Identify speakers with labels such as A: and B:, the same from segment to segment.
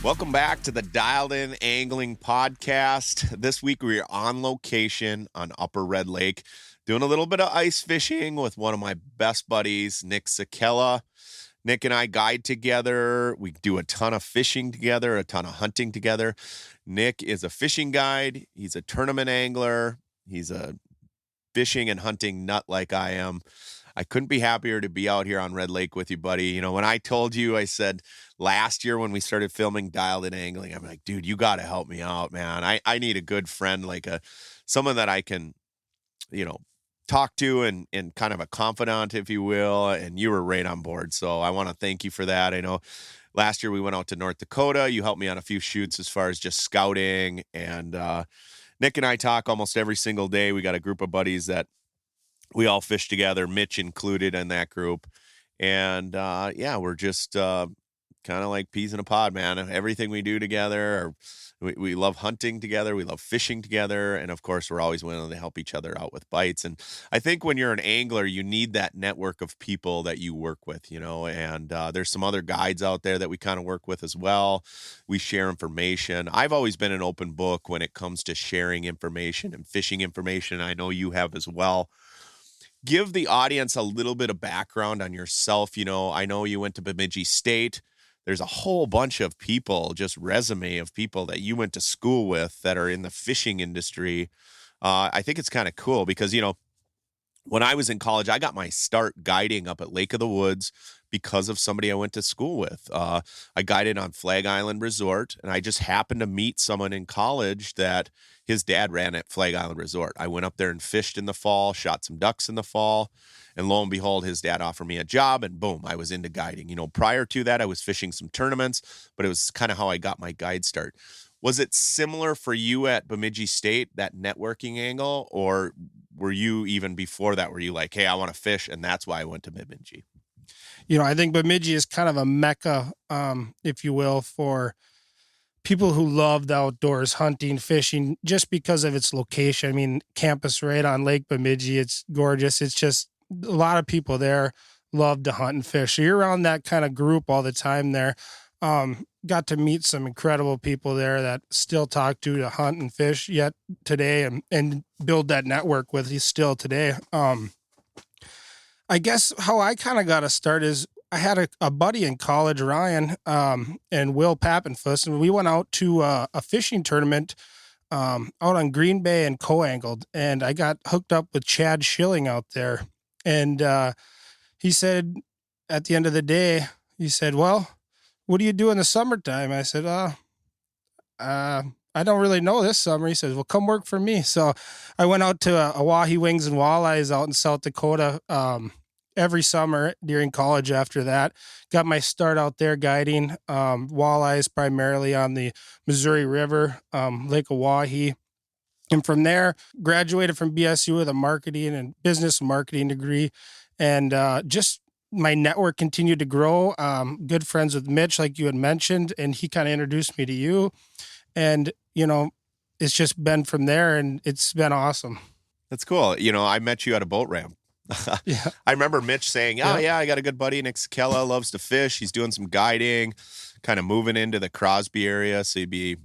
A: Welcome back to the Dialed In Angling Podcast. This week we are on location on Upper Red Lake, doing a little bit of ice fishing with one of my best buddies, Nick Cekalla. Nick and I guide together. We do a ton of fishing together, a ton of hunting together. Nick is a fishing guide. He's a tournament angler. He's a fishing and hunting nut like I am. I couldn't be happier to be out here on Red Lake with you, buddy. You know, when I told you, I said last year when we started filming Dialed In Angling, I'm like, dude, you got to help me out, man. I need a good friend, like someone that I can, talk to and kind of a confidant, if you will. And you were right on board. So I want to thank you for that. I know last year we went out to North Dakota. You helped me on a few shoots as far as just scouting. And Nick and I talk almost every single day. We got a group of buddies that we all fish together, Mitch included in that group. And we're just kind of like peas in a pod, man. Everything we do together, we love hunting together. We love fishing together. And of course, we're always willing to help each other out with bites. And I think when you're an angler, you need that network of people that you work with, and there's some other guides out there that we kind of work with as well. We share information. I've always been an open book when it comes to sharing information and fishing information. I know you have as well. Give the audience a little bit of background on yourself. I know you went to Bemidji State. There's a whole bunch of people, just resume of people that you went to school with that are in the fishing industry. I think it's kind of cool because, when I was in college, I got my start guiding up at Lake of the Woods because of somebody I went to school with. I guided on Flag Island Resort, and I just happened to meet someone in college that his dad ran at Flag Island Resort. I went up there and fished in the fall, shot some ducks in the fall, and lo and behold, his dad offered me a job, and boom, I was into guiding. Prior to that, I was fishing some tournaments, but it was kind of how I got my guide start. Was it similar for you at Bemidji State, that networking angle, or were you even before that, were you like, hey, I want to fish, and that's why I went to Bemidji?
B: I think Bemidji is kind of a mecca, if you will, for people who love the outdoors, hunting, fishing, just because of its location. I mean, campus right on Lake Bemidji, it's gorgeous. It's just a lot of people there love to hunt and fish. So you're around that kind of group all the time there. Got to meet some incredible people there that still talk to hunt and fish yet today and build that network with you still today. I guess how I kind of got to start is I had a buddy in college, Ryan, and Will Pappenfuss, and we went out to a fishing tournament out on Green Bay and co-angled, and I got hooked up with Chad Schilling out there. And he said, at the end of the day, he said, well, what do you do in the summertime? I said, I don't really know this summer. He says, well, come work for me. So I went out to Awahi Wings and Walleyes out in South Dakota every summer during college after that. Got my start out there guiding walleyes primarily on the Missouri River, Lake Awahi. And from there, graduated from BSU with a marketing and business marketing degree. And just my network continued to grow. Good friends with Mitch, like you had mentioned, and he kind of introduced me to you. And, it's just been from there, and it's been awesome.
A: That's cool. I met you at a boat ramp.
B: Yeah.
A: I remember Mitch saying, I got a good buddy, Nick Cekalla, loves to fish. He's doing some guiding, kind of moving into the Crosby area. So he'd be,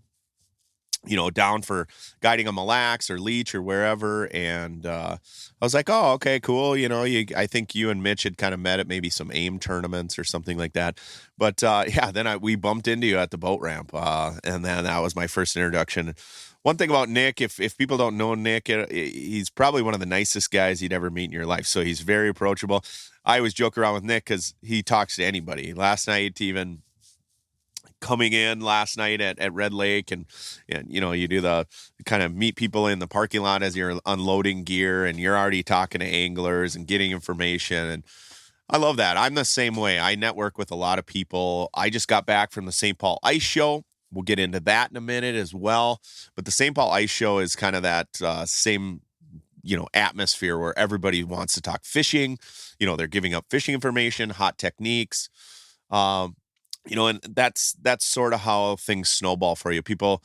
A: down for guiding a Mille Lacs or Leech or wherever. And I was like, oh, okay, cool. I think you and Mitch had kind of met at maybe some AIM tournaments or something like that. But then we bumped into you at the boat ramp. And then that was my first introduction. One thing about Nick, if people don't know Nick, he's probably one of the nicest guys you'd ever meet in your life. So he's very approachable. I always joke around with Nick because he talks to anybody. Last night, even coming in last night at Red Lake, and you do the kind of meet people in the parking lot as you're unloading gear, and you're already talking to anglers and getting information. And I love that. I'm the same way. I network with a lot of people. I just got back from the St. Paul Ice Show. We'll get into that in a minute as well. But the St. Paul Ice Show is kind of that same, atmosphere where everybody wants to talk fishing. They're giving up fishing information, hot techniques. And that's sort of how things snowball for you. People,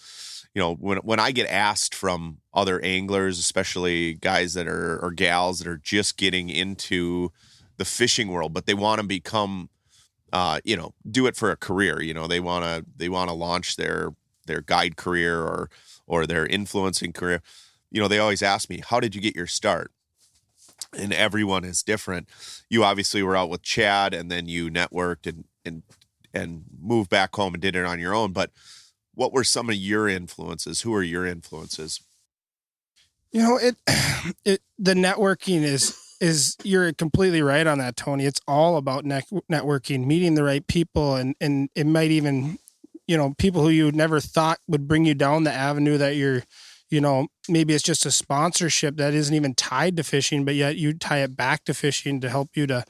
A: when I get asked from other anglers, especially guys that are, or gals that are just getting into the fishing world, but they want to become do it for a career. They want to launch their guide career or their influencing career. They always ask me, how did you get your start? And everyone is different. You obviously were out with Chad, and then you networked and moved back home and did it on your own. But what were some of your influences? Who are your influences?
B: The networking is you're completely right on that, Tony. It's all about networking, meeting the right people, and it might even, people who you never thought would bring you down the avenue that you're, maybe it's just a sponsorship that isn't even tied to fishing, but yet you tie it back to fishing to help you to,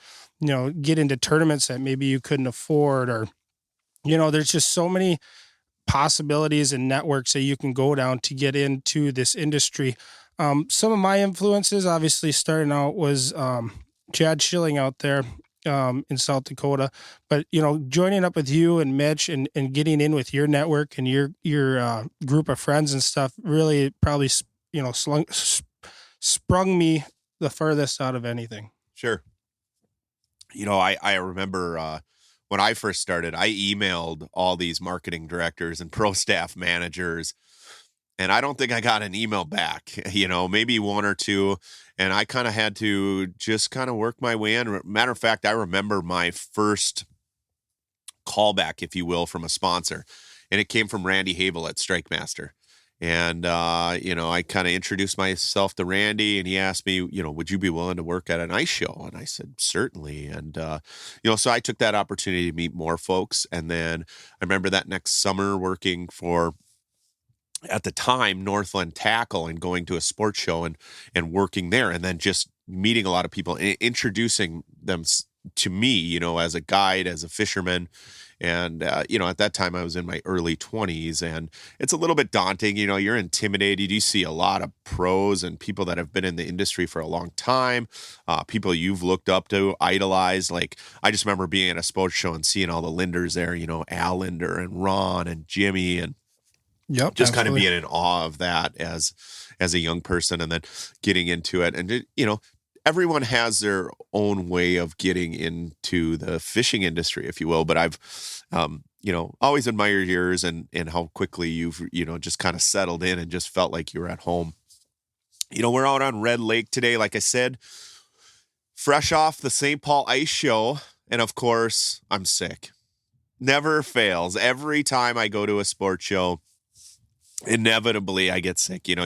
B: get into tournaments that maybe you couldn't afford, or, there's just so many possibilities and networks that you can go down to get into this industry. Some of my influences, obviously, starting out was Chad Schilling out there in South Dakota. But, joining up with you and Mitch and getting in with your network and your group of friends and stuff really probably, sprung me the furthest out of anything.
A: Sure. I remember when I first started, I emailed all these marketing directors and pro staff managers, and I don't think I got an email back, maybe one or two. And I kind of had to just kind of work my way in. Matter of fact, I remember my first callback, if you will, from a sponsor, and it came from Randy Havel at Strike Master. And, I kind of introduced myself to Randy, and he asked me, would you be willing to work at an ice show? And I said, certainly. And, so I took that opportunity to meet more folks. And then I remember that next summer working for, at the time, Northland Tackle, and going to a sports show and working there, and then just meeting a lot of people and introducing them to me, as a guide, as a fisherman. And, at that time I was in my early 20s, and it's a little bit daunting. You're intimidated. You see a lot of pros and people that have been in the industry for a long time, people you've looked up to, idolized. Like, I just remember being at a sports show and seeing all the Linders there, Al Linder and Ron and Jimmy, and
B: yep,
A: just
B: absolutely.
A: kind of being in awe of that as a young person, and then getting into it. And, everyone has their own way of getting into the fishing industry, if you will. But I've, always admired yours and how quickly you've, just kind of settled in and just felt like you were at home. We're out on Red Lake today, like I said, fresh off the St. Paul Ice Show. And of course, I'm sick. Never fails. Every time I go to a sports show, inevitably I get sick. You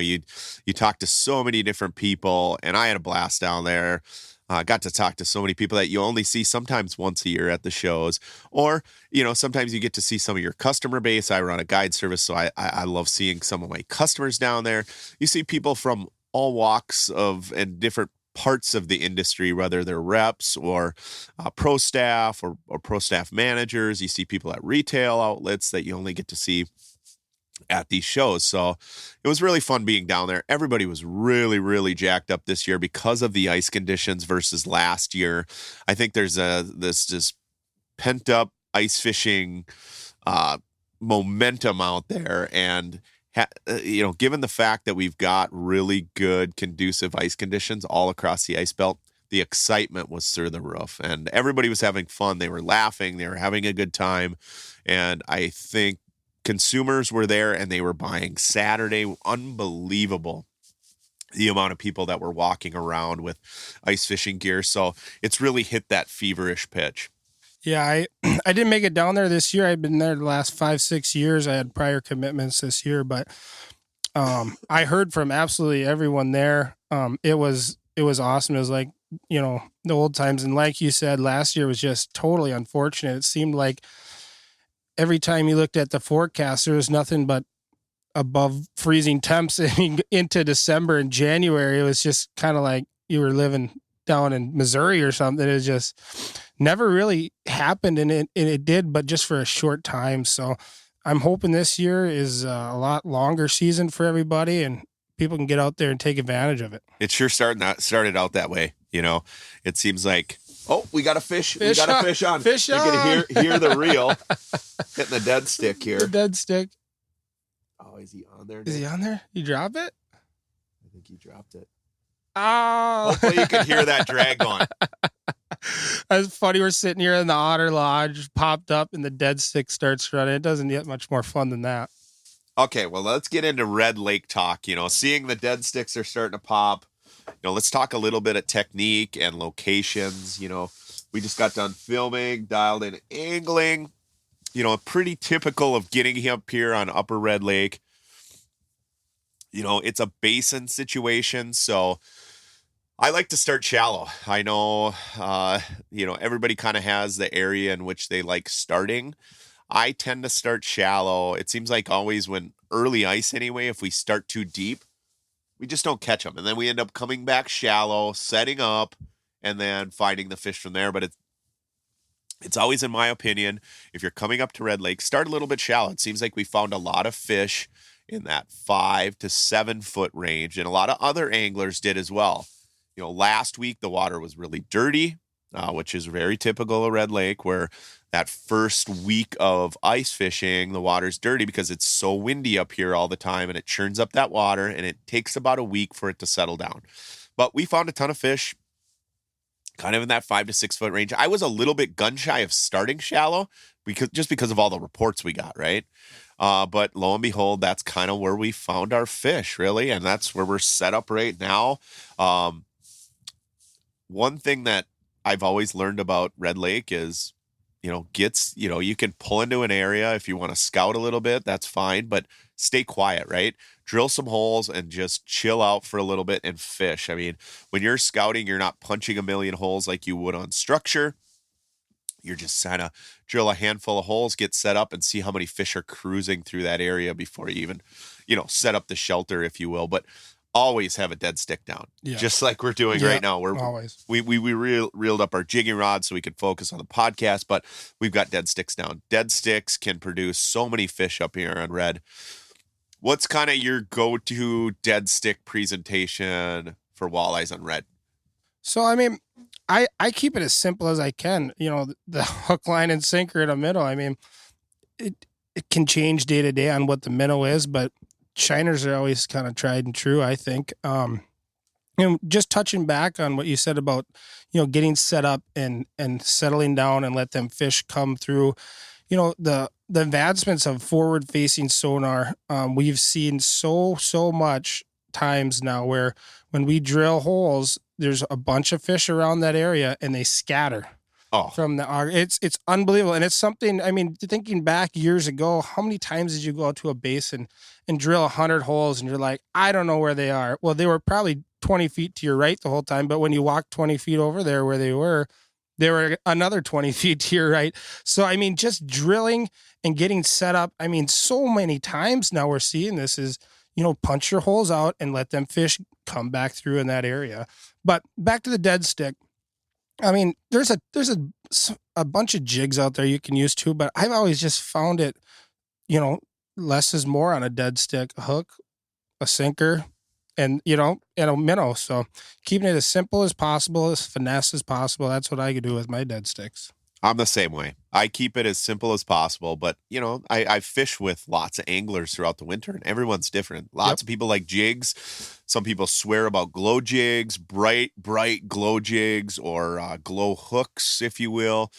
A: talk to so many different people, and I had a blast down there. Got to talk to so many people that you only see sometimes once a year at the shows, or sometimes you get to see some of your customer base. I run a guide service, so I love seeing some of my customers down there. You see people from all walks of and different parts of the industry, whether they're reps or pro staff or pro staff managers. You see people at retail outlets that you only get to see at these shows. So it was really fun being down there. Everybody was really, really jacked up this year because of the ice conditions versus last year. I think there's this pent up ice fishing momentum out there. And, given the fact that we've got really good conducive ice conditions all across the ice belt, the excitement was through the roof, and everybody was having fun. They were laughing. They were having a good time. And I think consumers were there, and they were buying Saturday. Unbelievable the amount of people that were walking around with ice fishing gear. So it's really hit that feverish pitch.
B: Yeah, I didn't make it down there this year. I've been there the last 5-6 years. I had prior commitments this year, but I heard from absolutely everyone there. It was awesome. It was like, the old times. And like you said, last year was just totally unfortunate. It seemed like every time you looked at the forecast, there was nothing but above freezing temps into December and January. It was just kind of like you were living down in Missouri or something. It just never really happened, and it did, but just for a short time. So I'm hoping this year is a lot longer season for everybody, and people can get out there and take advantage of it.
A: It sure started out that way. It seems like, oh, we got a fish. We got a fish on.
B: Fish
A: you
B: on.
A: can hear the reel hitting the dead stick here.
B: The dead stick.
A: Oh, is he on there?
B: Is he on there? You drop it?
A: I think he dropped it.
B: Oh.
A: Hopefully you can hear that drag going.
B: That's funny. We're sitting here in the Otter Lodge, popped up, and the dead stick starts running. It doesn't get much more fun than that.
A: Okay, well, let's get into Red Lake talk. Seeing the dead sticks are starting to pop. Let's talk a little bit of technique and locations. We just got done filming, dialed in angling. Pretty typical of getting up here on Upper Red Lake. It's a basin situation, so I like to start shallow. I know, everybody kind of has the area in which they like starting. I tend to start shallow. It seems like always when early ice anyway, if we start too deep, we just don't catch them. And then we end up coming back shallow, setting up, and then finding the fish from there. But it's always, in my opinion, if you're coming up to Red Lake, start a little bit shallow. It seems like we found a lot of fish in that 5 to 7 foot range, and a lot of other anglers did as well. Last week the water was really dirty, which is very typical of Red Lake, where that first week of ice fishing, the water's dirty because it's so windy up here all the time, and it churns up that water, and it takes about a week for it to settle down. But we found a ton of fish kind of in that 5 to 6 foot range. I was a little bit gun shy of starting shallow because of all the reports we got, right? But lo and behold, that's kind of where we found our fish, really, and that's where we're set up right now. One thing that I've always learned about Red Lake is, you can pull into an area if you want to scout a little bit, that's fine, but stay quiet, right? Drill some holes and just chill out for a little bit and fish. I mean, when you're scouting, you're not punching a million holes like you would on structure. You're just kind of drill a handful of holes, get set up, and see how many fish are cruising through that area before you even, set up the shelter, if you will. But always have a dead stick down, just like we're doing right now. We reeled up our jigging rod so we could focus on the podcast, but we've got dead sticks down. Dead sticks can produce so many fish up here on Red. What's kind of your go-to dead stick presentation for walleyes on Red?
B: So, I mean, I keep it as simple as I can. The hook, line, and sinker in the middle. I mean, it can change day to day on what the minnow is, but shiners are always kind of tried and true, I think. Just touching back on what you said about, getting set up and settling down and let them fish come through. The advancements of forward facing sonar, we've seen so much times now where when we drill holes, there's a bunch of fish around that area and they scatter. From the auger. It's unbelievable. And it's something, I mean, thinking back years ago, how many times did you go out to a basin and drill 100 holes and you're like, I don't know where they are. Well, they were probably 20 feet to your right the whole time, but when you walked 20 feet over there where they were another 20 feet to your right. So, I mean, just drilling and getting set up. I mean, so many times now we're seeing this is, punch your holes out and let them fish come back through in that area. But back to the dead stick. I mean, there's a bunch of jigs out there you can use too, but I've always just found it, less is more on a dead stick, a hook, a sinker, and a minnow. So keeping it as simple as possible, as finesse as possible. That's what I could do with my dead sticks.
A: I'm the same way. I keep it as simple as possible, but I fish with lots of anglers throughout the winter, and everyone's different. Lots of people like jigs. Some people swear about glow jigs, bright glow jigs, or glow hooks, if you will.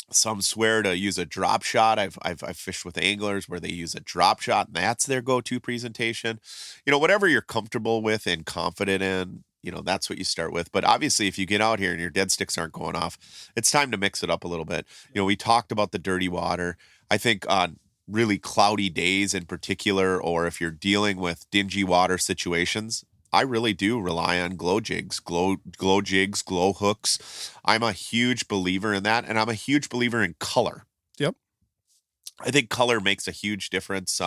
A: Some swear to use a drop shot. I've fished with anglers where they use a drop shot, and that's their go-to presentation. Whatever you're comfortable with and confident in, that's what you start with. But obviously, if you get out here and your dead sticks aren't going off, it's time to mix it up a little bit. We talked about the dirty water. I think on really cloudy days in particular, or if you're dealing with dingy water situations, I really do rely on glow jigs, glow hooks. I'm a huge believer in that, and I'm a huge believer in color.
B: Yep.
A: I think color makes a huge difference.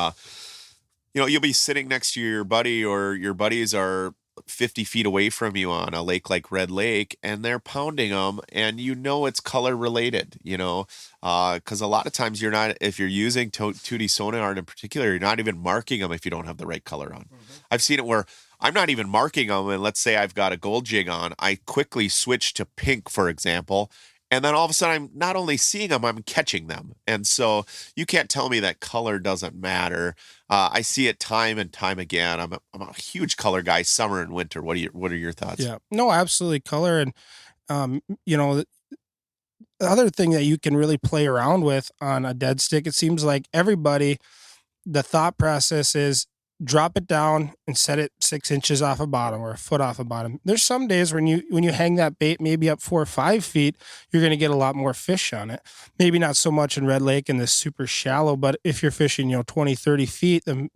A: You'll be sitting next to your buddy, or your buddies are 50 feet away from you on a lake like Red Lake, and they're pounding them, and it's color related, because a lot of times if you're using 2D sonar in particular, you're not even marking them if you don't have the right color on. Mm-hmm. I've seen it where I'm not even marking them, and let's say I've got a gold jig on, I quickly switch to pink, for example, and then all of a sudden I'm not only seeing them, I'm catching them. And so you can't tell me that color doesn't matter. I see it time and time again. I'm a huge color guy, summer and winter. What are your thoughts?
B: Yeah, no, absolutely color. And You know, the other thing that you can really play around with on a dead stick, it seems like everybody, the thought process is drop it down and set it 6 inches off a bottom or a foot off a bottom. There's some days when you hang that bait maybe up 4 or 5 feet, you're going to get a lot more fish on it. Maybe not so much in Red Lake and this super shallow, but if you're fishing, 20, 30 feet, then,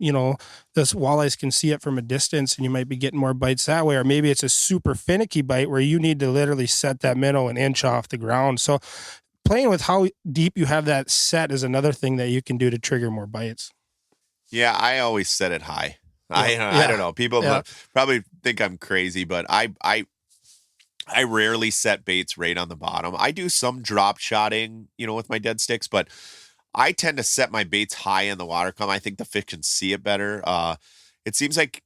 B: those walleyes can see it from a distance and you might be getting more bites that way. Or maybe it's a super finicky bite where you need to literally set that minnow an inch off the ground. So playing with how deep you have that set is another thing that you can do to trigger more bites.
A: Yeah, I always set it high. I don't know. People probably think I'm crazy, but I rarely set baits right on the bottom. I do some drop shotting, with my dead sticks, but I tend to set my baits high in the water column. I think the fish can see it better. It seems like,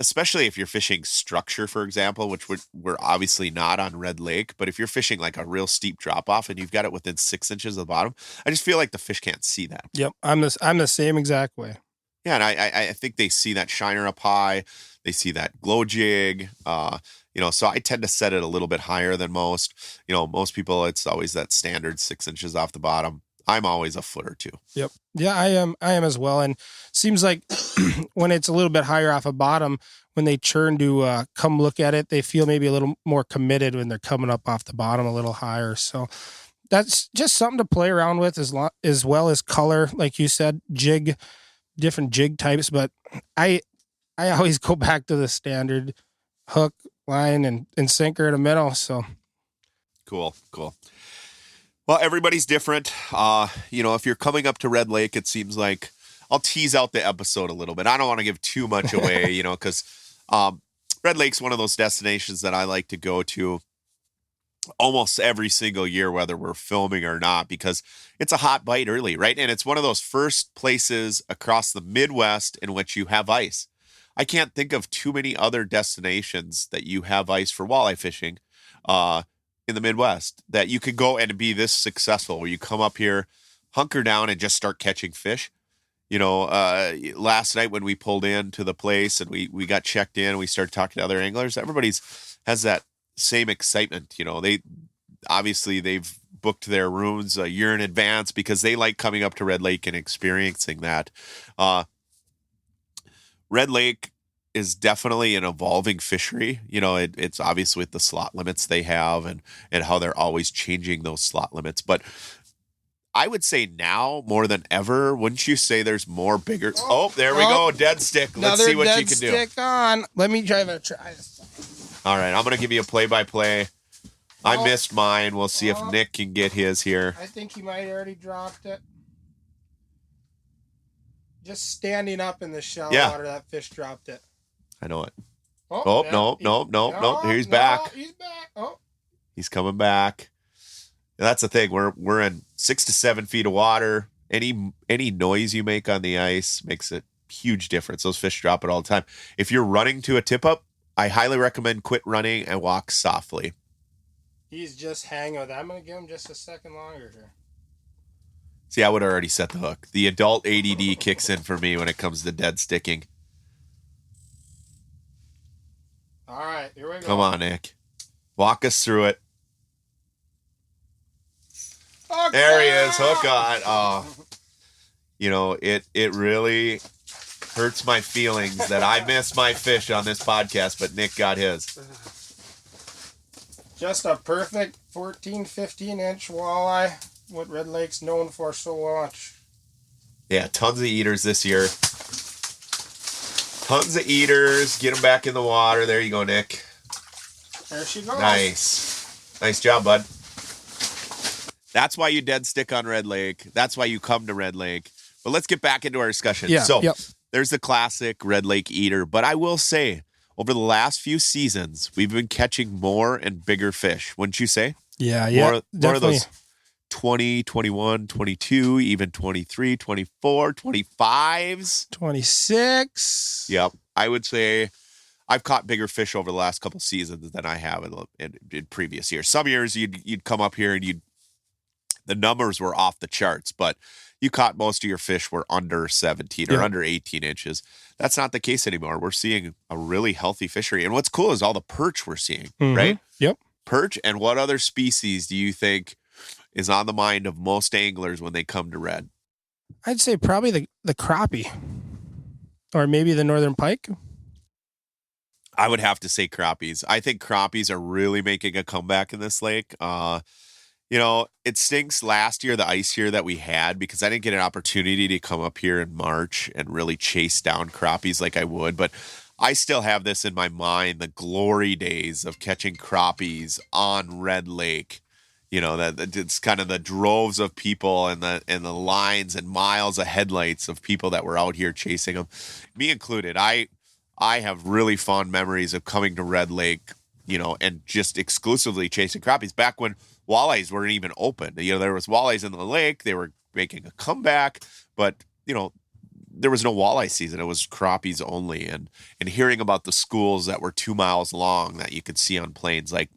A: especially if you're fishing structure, for example, which we're obviously not on Red Lake, but if you're fishing like a real steep drop off and you've got it within 6 inches of the bottom, I just feel like the fish can't see that.
B: Yep, I'm the same exact way.
A: Yeah, and I think they see that shiner up high. They see that glow jig. So I tend to set it a little bit higher than most. Most people, it's always that standard 6 inches off the bottom. I'm always a foot or two.
B: Yep. Yeah, I am as well. And seems like when it's a little bit higher off a bottom, when they turn to come look at it, they feel maybe a little more committed when they're coming up off the bottom a little higher. So that's just something to play around with as well as color, like you said, different jig types. But I always go back to the standard hook, line, and sinker in the middle. So
A: cool. Well, everybody's different. If you're coming up to Red Lake, it seems like I'll tease out the episode a little bit. I don't want to give too much away, because Red Lake's one of those destinations that I like to go to almost every single year, whether we're filming or not, because it's a hot bite early, right? And it's one of those first places across the Midwest in which you have ice. I can't think of too many other destinations that you have ice for walleye fishing in the Midwest that you could go and be this successful, where you come up here, hunker down, and just start catching fish. Last night when we pulled into the place and we got checked in, we started talking to other anglers. Everybody's has that same excitement. They've booked their rooms a year in advance because they like coming up to Red Lake and experiencing that. Red Lake is definitely an evolving fishery. It's obvious with the slot limits they have and how they're always changing those slot limits. But I would say now more than ever, wouldn't you say there's more bigger? There we go. Dead stick. Let's see what you can do.
B: Another dead stick on. Let me try this.
A: All right. I'm going to give you a play-by-play. I missed mine. We'll see if Nick can get his here.
B: I think he might have already dropped it. Just standing up in the shallow water, that fish dropped it.
A: I know it.
B: No.
A: He's back.
B: He's back.
A: He's coming back. And that's the thing. We're in 6 to 7 feet of water. Any noise you make on the ice makes a huge difference. Those fish drop it all the time. If you're running to a tip up, I highly recommend quit running and walk softly.
B: He's just hanging with that. I'm going to give him just a second longer here.
A: See, I would have already set the hook. The adult ADD kicks in for me when it comes to dead sticking.
B: All right, here we go.
A: Come on, Nick. Walk us through it.
B: Hook
A: there he is. Hook on. Oh, it really hurts my feelings that I missed my fish on this podcast, but Nick got his.
B: Just a perfect 14, 15-inch walleye. What Red Lake's known for so much.
A: Yeah, tons of eaters this year. Tons of eaters. Get them back in the water. There you go, Nick.
B: There she goes.
A: Nice job, bud. That's why you dead stick on Red Lake. That's why you come to Red Lake. But let's get back into our discussion.
B: Yeah,
A: There's the classic Red Lake eater. But I will say, over the last few seasons, we've been catching more and bigger fish. Wouldn't you say?
B: Yeah.
A: More of those 20, 21, 22, even 23, 24, 25s.
B: 26.
A: Yep. I would say I've caught bigger fish over the last couple seasons than I have in previous years. Some years you'd come up here and the numbers were off the charts, but you caught most of your fish were under 17 or under 18 inches. That's not the case anymore. We're seeing a really healthy fishery. And what's cool is all the perch we're seeing, right?
B: Yep.
A: Perch, and what other species do you think is on the mind of most anglers when they come to red?
B: I'd say probably the crappie, or maybe the northern pike.
A: I would have to say crappies. I think crappies are really making a comeback in this lake. It stinks last year, the ice year that we had, because I didn't get an opportunity to come up here in March and really chase down crappies like I would. But I still have this in my mind, the glory days of catching crappies on Red Lake. That it's kind of the droves of people and the lines and miles of headlights of people that were out here chasing them, me included. I have really fond memories of coming to Red Lake, and just exclusively chasing crappies back when walleyes weren't even open. There was walleyes in the lake. They were making a comeback, but, there was no walleye season. It was crappies only. And hearing about the schools that were 2 miles long that you could see on planes, like,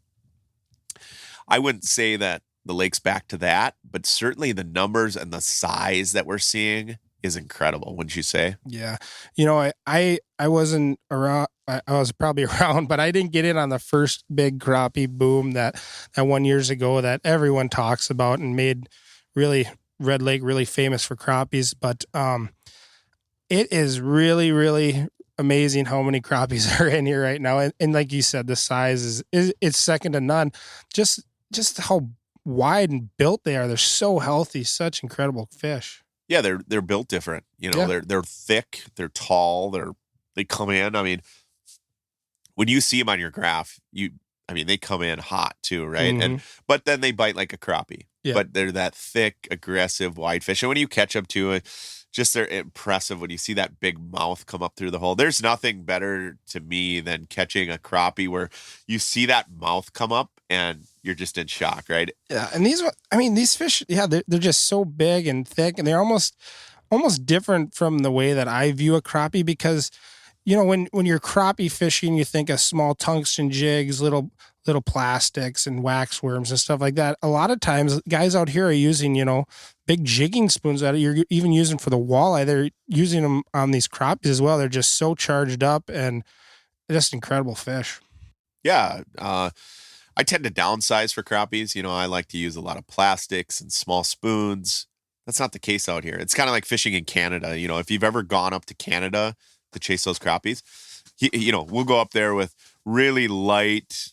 A: I wouldn't say that the lake's back to that, but certainly the numbers and the size that we're seeing is incredible, wouldn't you say?
B: Yeah. I wasn't around. I was probably around, but I didn't get in on the first big crappie boom that 1 years ago that everyone talks about and made really Red Lake really famous for crappies. But it is really, really amazing how many crappies are in here right now. And like you said, the size it's second to none. Just how wide and built they are. They're so healthy, such incredible fish.
A: Yeah, they're built different.
B: Yeah.
A: They're thick, they're tall, they come in. I mean, when you see them on your graph, they come in hot too, right?
B: Mhm.
A: But then they bite like a crappie.
B: Yeah.
A: But they're that thick, aggressive, wide fish. And when you catch them too, they're impressive when you see that big mouth come up through the hole. There's nothing better to me than catching a crappie where you see that mouth come up and you're just in shock, right?
B: Yeah, and these fish, yeah, they're just so big and thick, and they're almost different from the way that I view a crappie because, when you're crappie fishing, you think of small tungsten jigs, little plastics and wax worms and stuff like that. A lot of times, guys out here are using, big jigging spoons that you're even using for the walleye. They're using them on these crappies as well. They're just so charged up and just incredible fish.
A: Yeah. I tend to downsize for crappies. I like to use a lot of plastics and small spoons. That's not the case out here. It's kind of like fishing in Canada. If you've ever gone up to Canada to chase those crappies, we'll go up there with really light,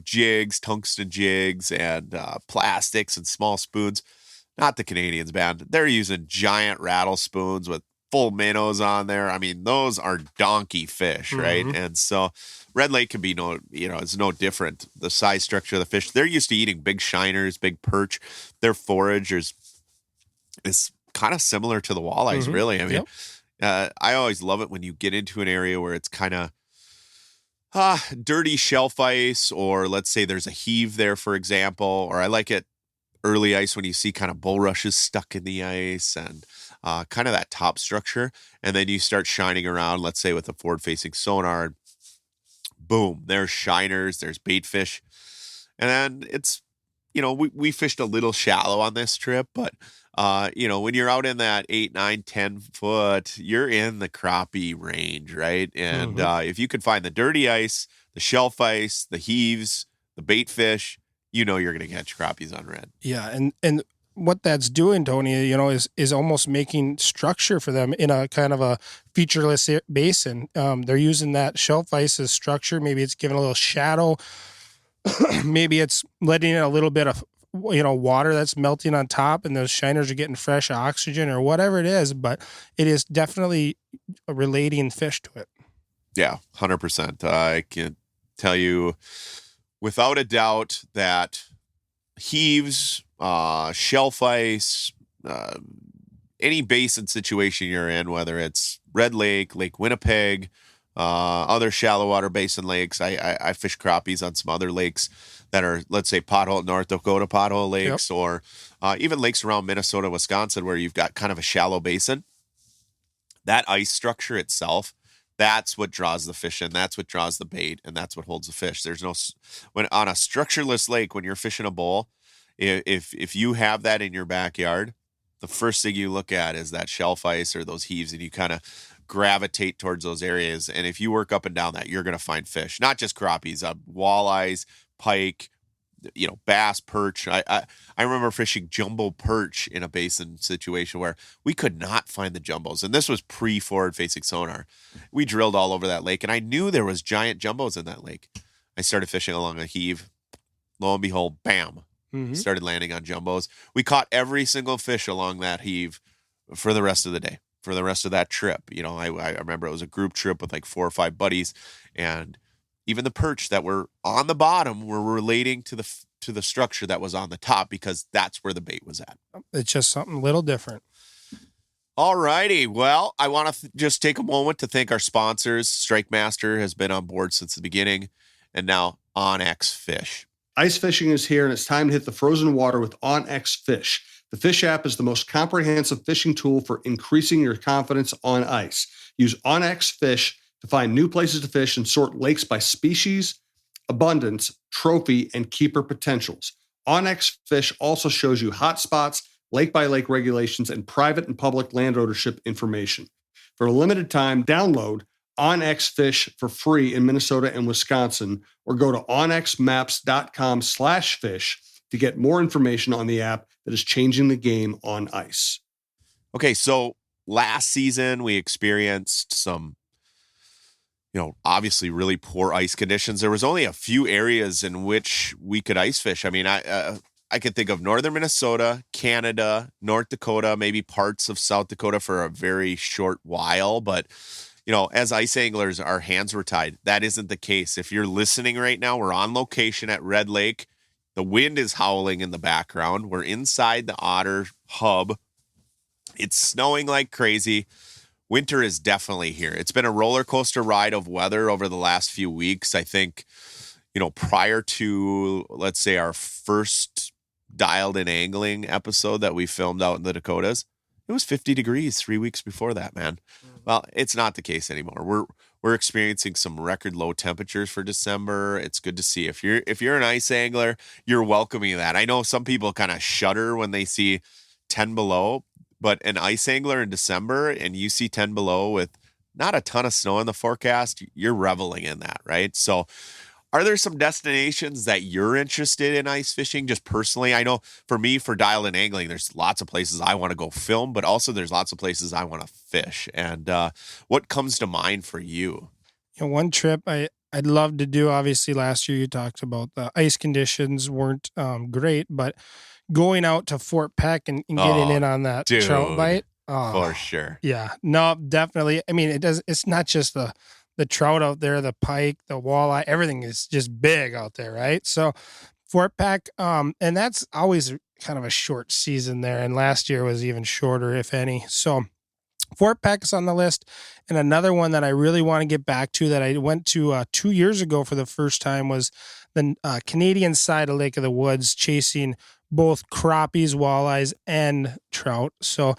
A: jigs, tungsten jigs, and plastics and small spoons. Not the Canadians, man. They're using giant rattle spoons with full minnows on there. I mean, those are donkey fish, right?
B: Mhm.
A: And so Red Lake can be it's no different. The size structure of the fish, they're used to eating big shiners, big perch. Their forage is kind of similar to the walleyes,
B: Mhm.
A: really. I mean,
B: Yep.
A: I always love it when you get into an area where it's kind of dirty shelf ice, or let's say there's a heave there, for example, or I like it early ice when you see kind of bulrushes stuck in the ice and kind of that top structure. And then you start shining around, let's say with a forward facing sonar, and boom, there's shiners, there's bait fish. And then it's, we fished a little shallow on this trip, but when you're out in that 8, 9, 10 foot, you're in the crappie range, right? And
B: Mhm.
A: if you could find the dirty ice, the shelf ice, the heaves, the bait fish, you're going to catch crappies on red.
B: Yeah, and what that's doing, Tony, is almost making structure for them in a kind of a featureless basin. They're using that shelf ice as structure. Maybe it's giving a little shadow. Maybe it's letting in a little bit of water that's melting on top, and those shiners are getting fresh oxygen or whatever it is. But it is definitely relating fish to it.
A: Yeah, 100%. I can tell you without a doubt that heaves, shelf ice, any basin situation you're in, whether it's Red Lake, Lake Winnipeg, other shallow water basin lakes. I fish crappies on some other lakes that are, let's say, pothole North Dakota pothole lakes, or even lakes around Minnesota, Wisconsin, where you've got kind of a shallow basin. That ice structure itself, that's what draws the fish in. That's what draws the bait, and that's what holds the fish. There's no when on a structureless lake, when you're fishing a bowl, if you have that in your backyard, the first thing you look at is that shelf ice or those heaves, and you kind of gravitate towards those areas. And if you work up and down that, you're going to find fish, not just crappies, walleyes, pike, bass, perch. I remember fishing jumbo perch in a basin situation where we could not find the jumbos. And this was pre-forward facing sonar. We drilled all over that lake, and I knew there was giant jumbos in that lake. I started fishing along a heave. Lo and behold, bam, started landing on jumbos. We caught every single fish along that heave for the rest of the day, for the rest of that trip. I remember it was a group trip with like 4 or 5 buddies, and even the perch that were on the bottom were relating to the structure that was on the top, because that's where the bait was at.
B: It's just something a little different.
A: All righty. Well, I want to just take a moment to thank our sponsors. Strike Master has been on board since the beginning, and now OnX Fish.
C: Ice fishing is here, and it's time to hit the frozen water with OnX Fish. The Fish app is the most comprehensive fishing tool for increasing your confidence on ice. Use OnX Fish to find new places to fish and sort lakes by species, abundance, trophy, and keeper potentials. OnX Fish also shows you hot spots, lake-by-lake regulations, and private and public land ownership information. For a limited time, download OnX Fish for free in Minnesota and Wisconsin, or go to onxmaps.com/fish to get more information on the app that is changing the game on ice.
A: Okay, so last season we experienced some, obviously really poor ice conditions. There was only a few areas in which we could ice fish. I mean, I could think of northern Minnesota, Canada, North Dakota, maybe parts of South Dakota for a very short while. But, as ice anglers, our hands were tied. That isn't the case. If you're listening right now, we're on location at Red Lake. The wind is howling in the background. We're inside the Otter hub. It's snowing like crazy. Winter is definitely here. It's been a roller coaster ride of weather over the last few weeks. I think, prior to, let's say, our first dialed in angling episode that we filmed out in the Dakotas, it was 50 degrees 3 weeks before that, man. Well, it's not the case anymore. We're experiencing some record low temperatures for December. It's good to see. If you're an ice angler, you're welcoming that. I know some people kind of shudder when they see 10 below, but an ice angler in December and you see 10 below with not a ton of snow in the forecast, you're reveling in that, right? So are there some destinations that you're interested in ice fishing just personally? I know for me, for dialed in angling, there's lots of places I want to go film, but also there's lots of places I want to fish. And what comes to mind for you?
B: One trip I'd love to do, obviously last year you talked about the ice conditions weren't great, but going out to Fort Peck and getting in on that trout bite.
A: For sure.
B: Yeah, no, definitely. I mean, it's not just the trout out there, the pike, the walleye, everything is just big out there, right? So Fort Peck, and that's always kind of a short season there. And last year was even shorter, if any. So Fort Peck is on the list. And another one that I really want to get back to that I went to 2 years ago for the first time was the Canadian side of Lake of the Woods, chasing both crappies, walleyes, and trout. So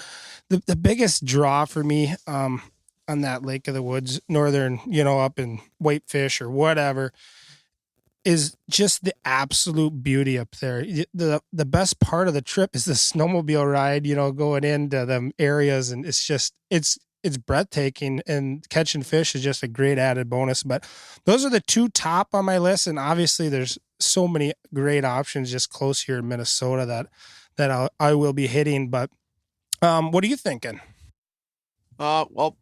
B: the biggest draw for me on that Lake of the Woods, northern, up in Whitefish or whatever, is just the absolute beauty up there. The best part of the trip is the snowmobile ride, going into them areas, and it's breathtaking, and catching fish is just a great added bonus. But those are the two top on my list, and obviously there's so many great options just close here in Minnesota that I will be hitting. But what are you thinking?
A: Well,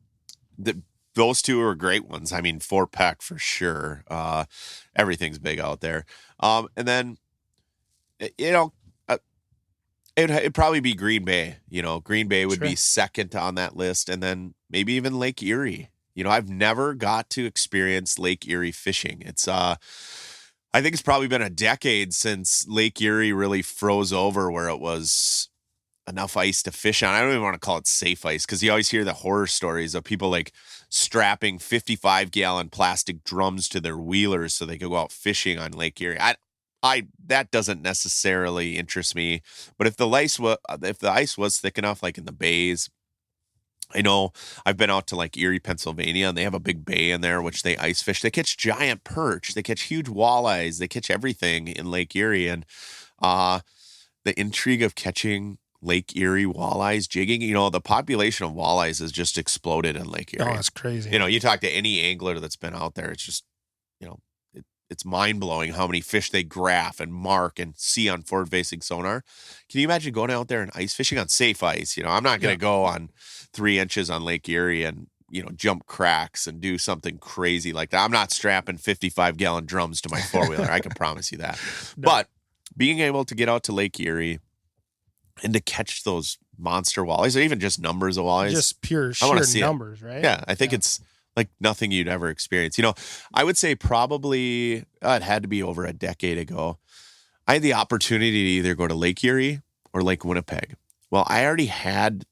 A: those two are great ones. I mean, Fort Peck for sure. Everything's big out there. And then, it'd probably be Green Bay. Green Bay would be second on that list. And then maybe even Lake Erie. I've never got to experience Lake Erie fishing. It's, I think it's probably been a decade since Lake Erie really froze over where it was enough ice to fish on. I don't even want to call it safe ice, because you always hear the horror stories of people like strapping 55-gallon plastic drums to their wheelers so they could go out fishing on Lake Erie. That doesn't necessarily interest me. But if the ice was thick enough, like in the bays, I know I've been out to like Erie, Pennsylvania, and they have a big bay in there, which they ice fish. They catch giant perch. They catch huge walleyes. They catch everything in Lake Erie. And the intrigue of catching Lake Erie walleyes, jigging, the population of walleyes has just exploded in Lake Erie.
B: Oh, that's crazy.
A: You talk to any angler that's been out there, it's just, it's mind-blowing how many fish they graph and mark and see on forward-facing sonar. Can you imagine going out there and ice fishing on safe ice? You know, I'm not going to go on 3 inches on Lake Erie and, you know, jump cracks and do something crazy like that. I'm not strapping 55-gallon drums to my four-wheeler. I can promise you that.
B: No.
A: But being able to get out to Lake Erie and to catch those monster walleyes, or even just numbers of walleyes.
B: Just pure
A: I wanna
B: sheer
A: see it.
B: numbers, right?
A: Yeah, I think it's like nothing you'd ever experience. You know, I would say probably it had to be over a decade ago. I had the opportunity to either go to Lake Erie or Lake Winnipeg. Well, I already had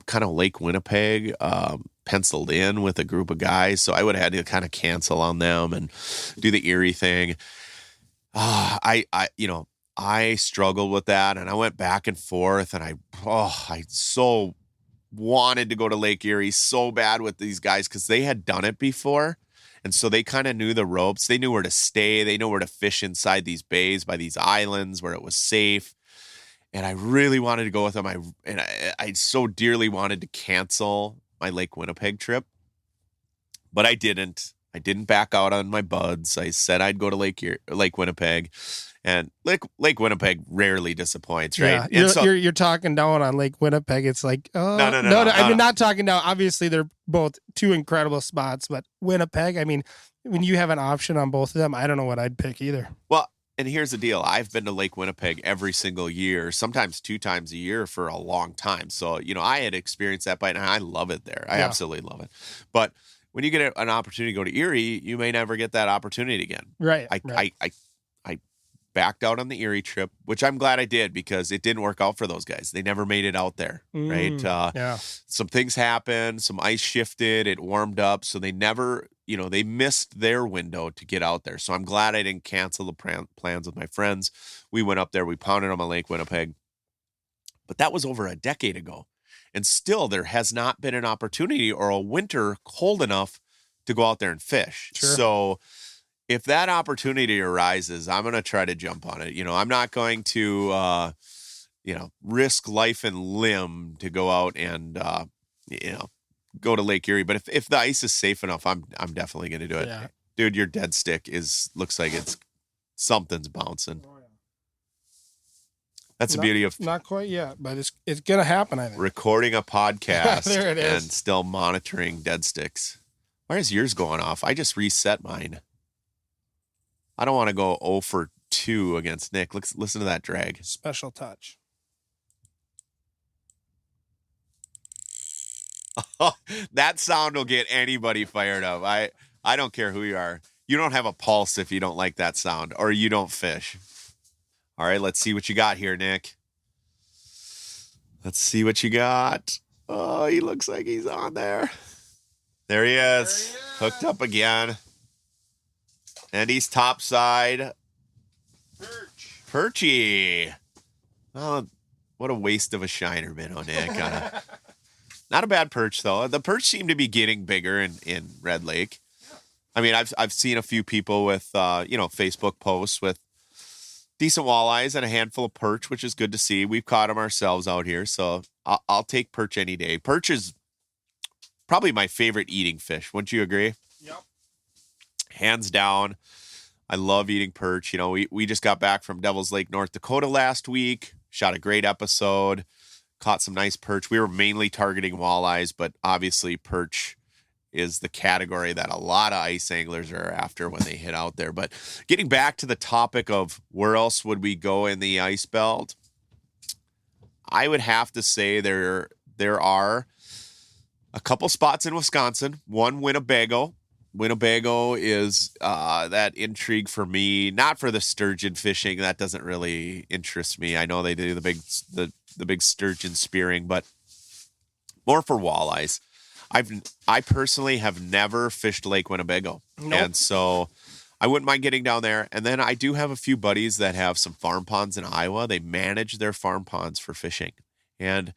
A: kind of Lake Winnipeg penciled in with a group of guys, so I would have had to kind of cancel on them and do the Erie thing. I struggled with that, and I went back and forth, and I so wanted to go to Lake Erie so bad with these guys because they had done it before. And so they kind of knew the ropes. They knew where to stay. They knew where to fish inside these bays by these islands where it was safe. And I really wanted to go with them. I so dearly wanted to cancel my Lake Winnipeg trip, but I didn't. I didn't back out on my buds. I said I'd go to Lake Winnipeg, and Lake Winnipeg rarely disappoints, right?
B: Yeah,
A: And
B: you're talking down on Lake Winnipeg. It's like,
A: No.
B: I mean, not talking down. Obviously, they're both two incredible spots, but Winnipeg, I mean, when you have an option on both of them, I don't know what I'd pick either.
A: Well, and here's the deal. I've been to Lake Winnipeg every single year, sometimes 2 times a year for a long time. So, you know, I had experienced that bite, and I love it there. I absolutely love it. But when you get an opportunity to go to Erie, you may never get that opportunity again.
B: Right.
A: I backed out on the Erie trip, which I'm glad I did because it didn't work out for those guys. They never made it out there, right? Some things happened, some ice shifted, it warmed up, so they never, you know, they missed their window to get out there. So I'm glad I didn't cancel the plans with my friends. We went up there, we pounded them on Lake Winnipeg. But that was over a decade ago. And still, there has not been an opportunity or a winter cold enough to go out there and fish.
B: Sure.
A: So if that opportunity arises, I'm going to try to jump on it. You know, I'm not going to, risk life and limb to go out and, go to Lake Erie. But if the ice is safe enough, I'm definitely going to do it.
B: Yeah.
A: Dude, your dead stick looks like something's bouncing. That's the beauty of
B: not quite yet, but it's gonna happen. I think
A: recording a podcast
B: There it is.
A: and still monitoring dead sticks. Why is yours going off? I just reset mine. I don't want to go 0 for 2 against Nick. Listen to that drag.
B: Special touch.
A: That sound will get anybody fired up. I don't care who you are. You don't have a pulse if you don't like that sound, or you don't fish. All right, let's see what you got here, Nick. Let's see what you got. Oh, he looks like he's on there. There he is. Hooked up again. And he's topside. Perchy. Oh, what a waste of a shiner minnow, Nick. Not a bad perch, though. The perch seem to be getting bigger in Red Lake. I mean, I've seen a few people with, Facebook posts with decent walleyes and a handful of perch, which is good to see. We've caught them ourselves out here, so I'll take perch any day. Perch is probably my favorite eating fish. Wouldn't you agree?
B: Yep.
A: Hands down. I love eating perch. You know, we just got back from Devil's Lake, North Dakota last week. Shot a great episode. Caught some nice perch. We were mainly targeting walleyes, but obviously perch is the category that a lot of ice anglers are after when they hit out there. But getting back to the topic of where else would we go in the ice belt, I would have to say there are a couple spots in Wisconsin. One, Winnebago. Winnebago is that intrigue for me, not for the sturgeon fishing. That doesn't really interest me. I know they do the big sturgeon spearing, but more for walleyes. I personally have never fished Lake Winnebago.
B: Nope.
A: And so I wouldn't mind getting down there. And then I do have a few buddies that have some farm ponds in Iowa. They manage their farm ponds for fishing. And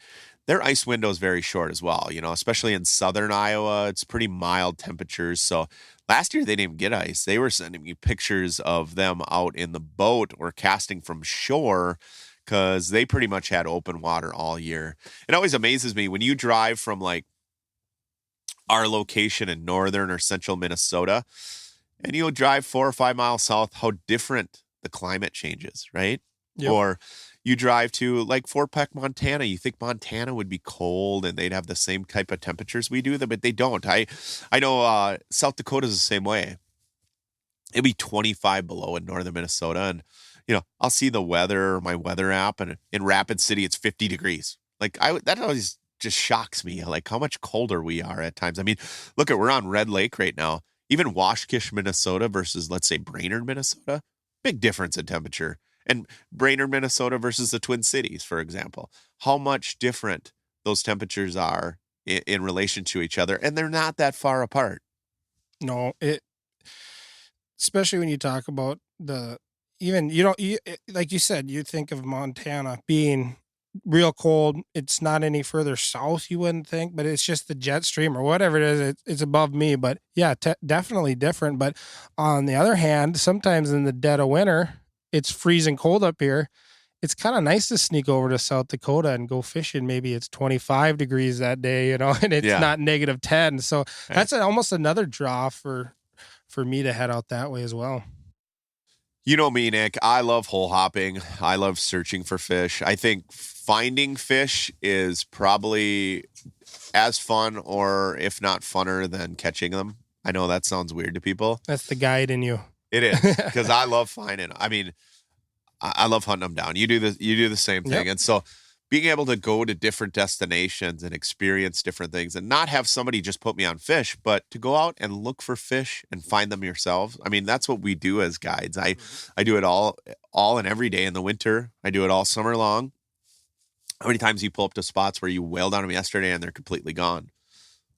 A: their ice window is very short as well, especially in southern Iowa. It's pretty mild temperatures. So last year they didn't even get ice. They were sending me pictures of them out in the boat or casting from shore because they pretty much had open water all year. It always amazes me when you drive from like our location in northern or central Minnesota, and you'll drive 4 or 5 miles south, how different the climate changes, right?
B: Yep.
A: Or you drive to like Fort Peck, Montana. You think Montana would be cold and they'd have the same type of temperatures we do, but they don't. I know South Dakota's the same way. It'd be 25 below in northern Minnesota. And, I'll see the weather, my weather app, and in Rapid City, it's 50 degrees. Like that always just shocks me, like how much colder we are at times. I mean, we're on Red Lake right now. Even Washkish, Minnesota versus, let's say, Brainerd, Minnesota, big difference in temperature. And Brainerd, Minnesota versus the Twin Cities, for example, how much different those temperatures are in relation to each other. And they're not that far apart.
B: No, especially when you talk about like you said, you think of Montana being real cold. It's not any further south, you wouldn't think, but it's just the jet stream or whatever it is. It's above me, but yeah, definitely different. But on the other hand, sometimes in the dead of winter, it's freezing cold up here. It's kind of nice to sneak over to South Dakota and go fishing. Maybe it's 25 degrees that day, and it's not -10. So that's almost another draw for me to head out that way as well.
A: You know me, Nick. I love hole hopping. I love searching for fish. I think finding fish is probably as fun, or if not funner, than catching them. I know that sounds weird to people.
B: That's the guide in you.
A: It is, because I love finding. I mean, I love hunting them down. You do the same thing.
B: Yep.
A: And so being able to go to different destinations and experience different things and not have somebody just put me on fish, but to go out and look for fish and find them yourselves. I mean, that's what we do as guides. I do it all and every day in the winter. I do it all summer long. How many times you pull up to spots where you whaled on them yesterday and they're completely gone?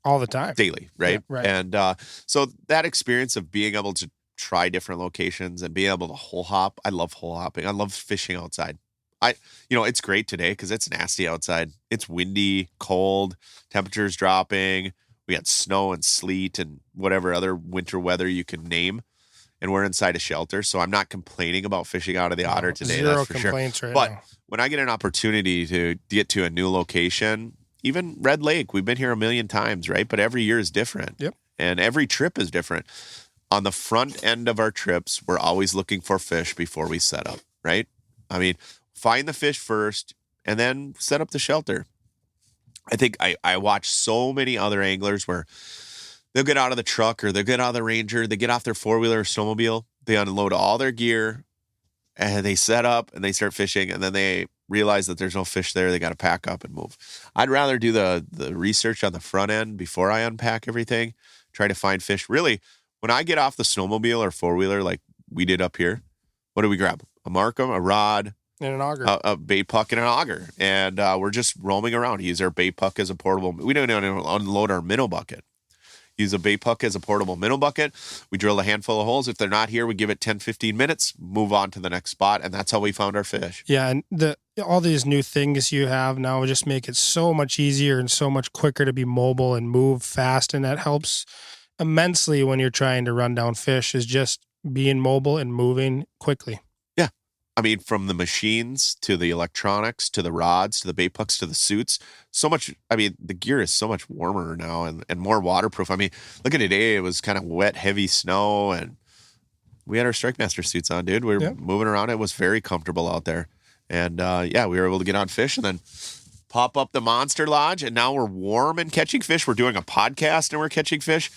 B: All the time.
A: Daily, right?
B: Yeah, right.
A: And so that experience of being able to try different locations and being able to hole hop. I love hole hopping. I love fishing outside. It's great today because it's nasty outside. It's windy, cold, temperatures dropping. We had snow and sleet and whatever other winter weather you can name. And we're inside a shelter. So I'm not complaining about fishing out of the otter today.
B: Zero
A: that's for
B: complaints
A: sure.
B: right
A: But
B: now.
A: when I get an opportunity to get to a new location, even Red Lake, we've been here a million times, right? But every year is different.
B: Yep.
A: And every trip is different. On the front end of our trips, we're always looking for fish before we set up, right? I mean, find the fish first and then set up the shelter. I think I watch so many other anglers where they'll get out of the truck or they'll get out of the Ranger, they get off their four-wheeler or snowmobile, they unload all their gear and they set up and they start fishing, and then they realize that there's no fish there. They got to pack up and move. I'd rather do the research on the front end before I unpack everything, try to find fish. Really, when I get off the snowmobile or four-wheeler like we did up here, what do we grab? A Markham, a rod,
B: and an auger,
A: a bait puck, and an auger. And we're just roaming around. Use our bait puck as a portable. We don't even unload our minnow bucket. Use a bait puck as a portable minnow bucket. We drill a handful of holes. If they're not here, we give it 10, 15 minutes, move on to the next spot. And that's how we found our fish.
B: Yeah. And all these new things you have now just make it so much easier and so much quicker to be mobile and move fast. And that helps immensely when you're trying to run down fish, is just being mobile and moving quickly.
A: Yeah. I mean, from the machines to the electronics to the rods to the bait pucks to the suits, so much. I mean, the gear is so much warmer now and more waterproof. I mean, look at today. It was kind of wet, heavy snow, and we had our Strike Master suits on, dude. We were moving around. It was very comfortable out there. And we were able to get on fish and then pop up the Monster Lodge. And now we're warm and catching fish. We're doing a podcast and we're catching fish.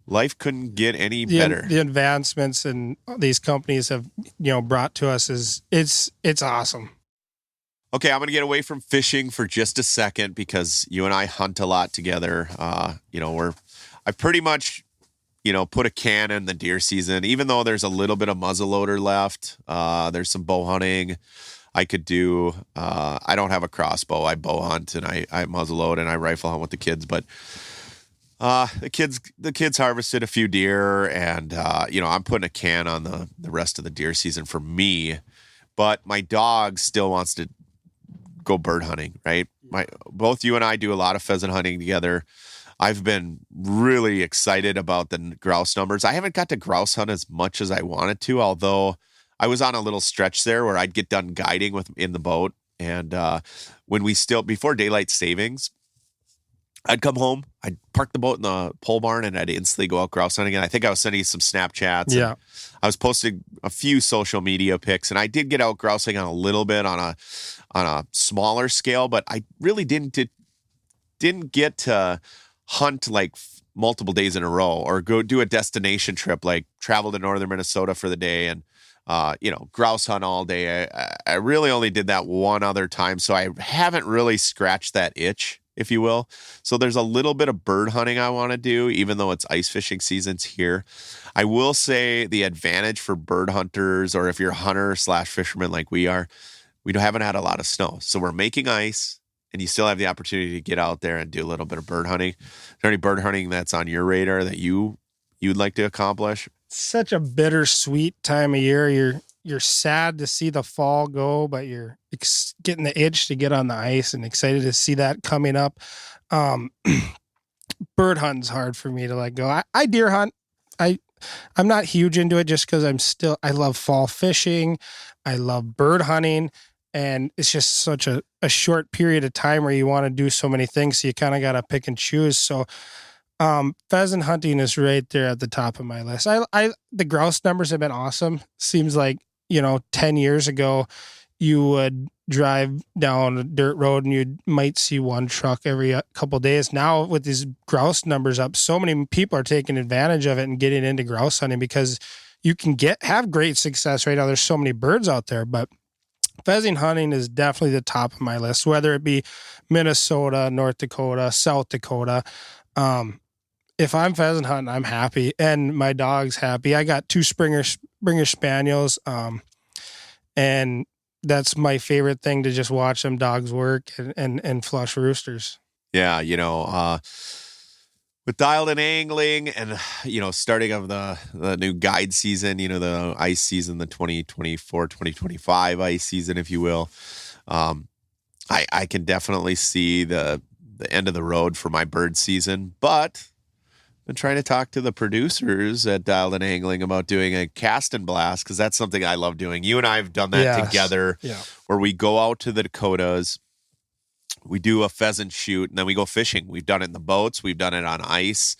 A: Life couldn't get any better.
B: The advancements and these companies have, brought to us it's awesome.
A: Okay, I'm going to get away from fishing for just a second because you and I hunt a lot together. I pretty much, put a can in the deer season, even though there's a little bit of muzzleloader left. There's some bow hunting I could do. I don't have a crossbow. I bow hunt and I muzzleload and I rifle hunt with the kids, but the kids harvested a few deer, and I'm putting a can on the rest of the deer season for me, but my dog still wants to go bird hunting, right? Both you and I do a lot of pheasant hunting together. I've been really excited about the grouse numbers. I haven't got to grouse hunt as much as I wanted to, although I was on a little stretch there where I'd get done guiding in the boat, and before daylight savings, I'd come home, I'd park the boat in the pole barn, and I'd instantly go out grouse hunting. And I think I was sending you some Snapchats.
B: Yeah.
A: I was posting a few social media pics, and I did get out grousing on a little bit on a smaller scale, but I really didn't get to hunt like multiple days in a row or go do a destination trip, like travel to northern Minnesota for the day and grouse hunt all day. I really only did that one other time, so I haven't really scratched that itch, if you will. So there's a little bit of bird hunting I want to do, even though it's ice fishing seasons here. I will say the advantage for bird hunters, or if you're a hunter / fisherman like we are, we haven't had a lot of snow. So we're making ice, and you still have the opportunity to get out there and do a little bit of bird hunting. Is there any bird hunting that's on your radar that you'd like to accomplish?
B: Such a bittersweet time of year. You're sad to see the fall go, but you're getting the itch to get on the ice and excited to see that coming up. Bird hunting's hard for me to let go. I deer hunt. I'm not huge into it just because I love fall fishing. I love bird hunting, and it's just such a short period of time where you want to do so many things. So you kind of got to pick and choose. So pheasant hunting is right there at the top of my list. The grouse numbers have been awesome. Seems like, 10 years ago, you would drive down a dirt road and you might see one truck every couple of days. Now with these grouse numbers up, so many people are taking advantage of it and getting into grouse hunting because you can have great success right now. There's so many birds out there, but pheasant hunting is definitely the top of my list, whether it be Minnesota, North Dakota, South Dakota. If I'm pheasant hunting, I'm happy, and my dog's happy. I got 2 Springer Spaniels, and that's my favorite thing, to just watch them dogs work and flush roosters.
A: Yeah, with dialed in angling and, starting of the new guide season, the ice season, the 2024-2025 ice season, if you will, I can definitely see the end of the road for my bird season, but been trying to talk to the producers at Dialed In Angling about doing a cast and blast, because that's something I love doing. You and I have done that together, where we go out to the Dakotas, we do a pheasant shoot, and then we go fishing. We've done it in the boats, we've done it on ice.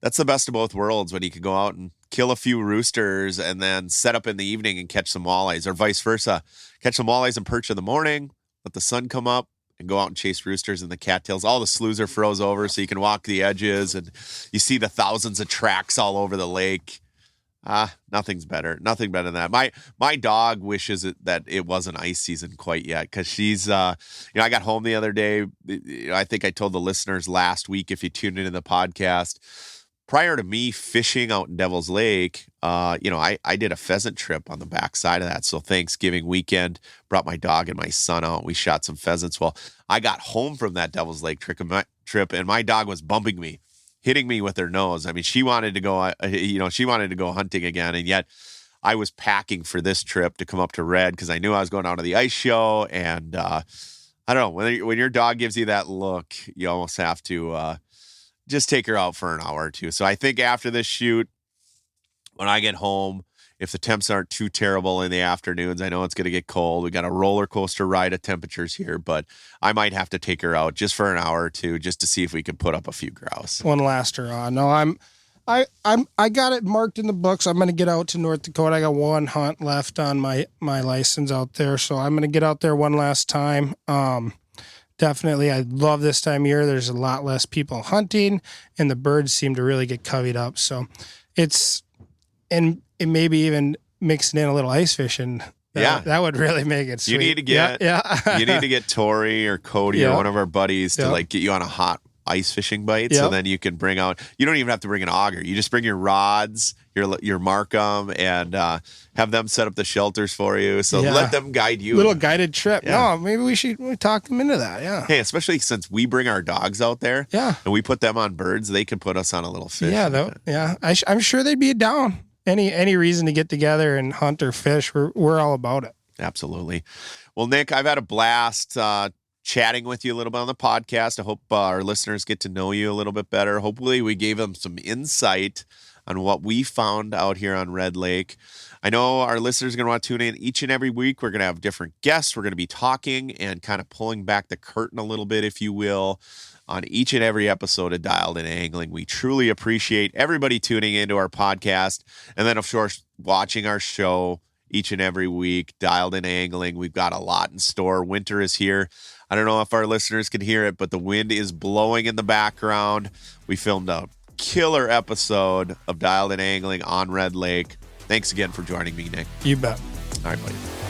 A: That's the best of both worlds, when you can go out and kill a few roosters and then set up in the evening and catch some walleyes, or vice versa. Catch some walleyes and perch in the morning, let the sun come up, and go out and chase roosters in the cattails. All the sloughs are froze over, so you can walk the edges, and you see the thousands of tracks all over the lake. Nothing's better. Nothing better than that. My dog wishes that it wasn't ice season quite yet, because she's, I got home the other day. I think I told the listeners last week, if you tuned into the podcast, prior to me fishing out in Devil's Lake, I did a pheasant trip on the backside of that. So Thanksgiving weekend, brought my dog and my son out. We shot some pheasants. Well, I got home from that Devil's Lake trip, and my dog was bumping me, hitting me with her nose. I mean, she wanted to go hunting again. And yet I was packing for this trip to come up to Red, because I knew I was going out to the ice show. And I don't know, when your dog gives you that look, you almost have to just take her out for an hour or two. So I think after this shoot, when I get home, if the temps aren't too terrible in the afternoons, I know it's going to get cold. We got a roller coaster ride of temperatures here, but I might have to take her out just for an hour or two, just to see if we can put up a few grouse.
B: One last hurrah. No, I got it marked in the books. I'm going to get out to North Dakota. I got one hunt left on my license out there, so I'm going to get out there one last time. Definitely, I love this time of year. There's a lot less people hunting, and the birds seem to really get covied up. So and maybe even mixing in a little ice fishing. That would really make it sweet.
A: You need to get you need to get Tori or Cody or one of our buddies to get you on a hot ice fishing bite. So then you can bring out, you don't even have to bring an auger. You just bring your rods, your Markham, and have them set up the shelters for you. So let them guide you.
B: Little guided trip. No, maybe we talk them into that. Yeah.
A: Hey, especially since we bring our dogs out there.
B: Yeah.
A: And we put them on birds, they can put us on a little fish.
B: Yeah. I'm sure they'd be down. Any reason to get together and hunt or fish, we're all about it.
A: Absolutely. Well, Nick, I've had a blast chatting with you a little bit on the podcast. I hope our listeners get to know you a little bit better. Hopefully we gave them some insight on what we found out here on Red Lake. I know our listeners are going to want to tune in each and every week. We're going to have different guests. We're going to be talking and kind of pulling back the curtain a little bit, if you will, on each and every episode of Dialed In Angling. We truly appreciate everybody tuning into our podcast. And then, of course, watching our show each and every week, Dialed In Angling. We've got a lot in store. Winter is here. I don't know if our listeners can hear it, but the wind is blowing in the background. We filmed a killer episode of Dialed In Angling on Red Lake. Thanks again for joining me, Nick.
B: You bet.
A: All right, buddy.